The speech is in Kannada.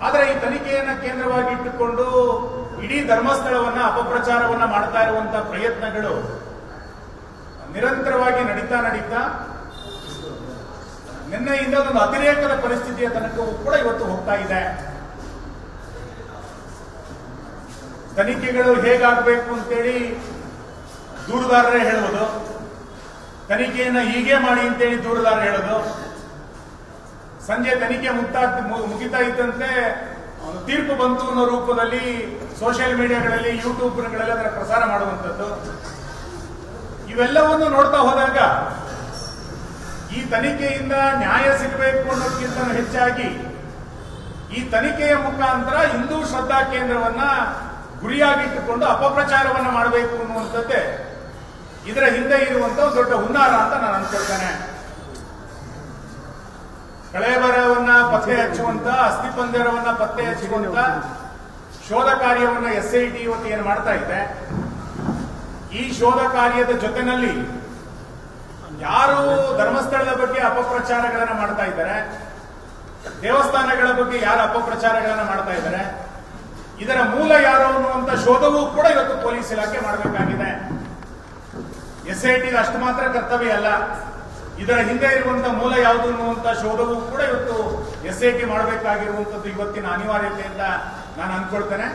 ಆದರೆ ಈ ತನಿಖೆಯನ್ನ ಕೇಂದ್ರವಾಗಿ ಇಟ್ಟುಕೊಂಡು ಇಡೀ ಧರ್ಮಸ್ಥಳವನ್ನ ಅಪಪ್ರಚಾರವನ್ನ ಮಾಡ್ತಾ ಇರುವಂತಹ ಪ್ರಯತ್ನಗಳು ನಿರಂತರವಾಗಿ ನಡೀತಾ ನಿನ್ನೆಯಿಂದ ಒಂದು ಅತಿರೇಕದ ಪರಿಸ್ಥಿತಿಯ ತನಕವೂ ಕೂಡ ಇವತ್ತು ಹೋಗ್ತಾ ಇದೆ. ತನಿಖೆಗಳು ಹೇಗಾಗಬೇಕು ಅಂತೇಳಿ ದೂರುದಾರರೇ ಹೇಳುವುದು, ತನಿಖೆಯನ್ನ ಹೀಗೆ ಮಾಡಿ ಅಂತೇಳಿ ದೂರುದಾರ ಹೇಳೋದು, ಸಂಜೆ ತನಿಖೆ ಮುಗಿತಾ ಇದ್ದಂತೆ ತೀರ್ಪು ಬಂತು ಅನ್ನೋ ರೂಪದಲ್ಲಿ ಸೋಷಿಯಲ್ ಮೀಡಿಯಾಗಳಲ್ಲಿ ಯೂಟ್ಯೂಬ್ಗಳಲ್ಲಿ ಅದರ ಪ್ರಸಾರ ಮಾಡುವಂಥದ್ದು, ಇವೆಲ್ಲವನ್ನು ನೋಡ್ತಾ ಹೋದಾಗ ಈ ತನಿಖೆಯಿಂದ ನ್ಯಾಯ ಸಿಗಬೇಕು ಅನ್ನೋದಕ್ಕಿಂತ ಹೆಚ್ಚಾಗಿ ಈ ತನಿಖೆಯ ಮುಖಾಂತರ ಹಿಂದೂ ಶ್ರದ್ಧಾ ಕೇಂದ್ರವನ್ನ ಗುರಿಯಾಗಿಟ್ಟುಕೊಂಡು ಅಪಪ್ರಚಾರವನ್ನ ಮಾಡಬೇಕು ಅನ್ನುವಂಥದ್ದೇ ಇದರ ಹಿಂದೆ ಇರುವಂತಹ ದೊಡ್ಡ ಹುನ್ನಾರ ಅಂತ ನಾನು ಅನ್ಕೊಳ್ತೇನೆ. ಕಳೇಬರವನ್ನ ಪತ್ತೆ ಹಚ್ಚುವಂತ, ಅಸ್ಥಿಪಂಜರವನ್ನ ಪತ್ತೆ ಹಚ್ಚುವಂತ ಶೋಧ ಕಾರ್ಯವನ್ನ SIT ಇವತ್ತು ಏನು ಮಾಡ್ತಾ ಇದೆ, ಈ ಶೋಧ ಕಾರ್ಯದ ಜೊತೆನಲ್ಲಿ ಯಾರು ಧರ್ಮಸ್ಥಳದ ಬಗ್ಗೆ ಅಪಪ್ರಚಾರಗಳನ್ನ ಮಾಡ್ತಾ ಇದ್ದಾರೆ, ದೇವಸ್ಥಾನಗಳ ಬಗ್ಗೆ ಯಾರು ಅಪಪ್ರಚಾರಗಳನ್ನ ಮಾಡ್ತಾ ಇದ್ದಾರೆ, ಇದರ ಮೂಲ ಯಾರು ಅನ್ನುವಂತ ಶೋಧವೂ ಕೂಡ ಇವತ್ತು ಪೊಲೀಸ್ ಇಲಾಖೆ ಮಾಡಬೇಕಾಗಿದೆ. SIT ಅಷ್ಟು ಮಾತ್ರ ಕರ್ತವ್ಯ ಅಲ್ಲ, ಇದರ ಹಿಂದೆ ಇರುವಂತಹ ಮೂಲ ಯಾವುದು ಅನ್ನುವಂತ ಶೋಧವೂ ಕೂಡ ಇವತ್ತು SIT ಮಾಡಬೇಕಾಗಿರುವಂತದ್ದು ಇವತ್ತಿನ ಅನಿವಾರ್ಯತೆ ಅಂತ ನಾನು ಅನ್ಕೊಳ್ತೇನೆ.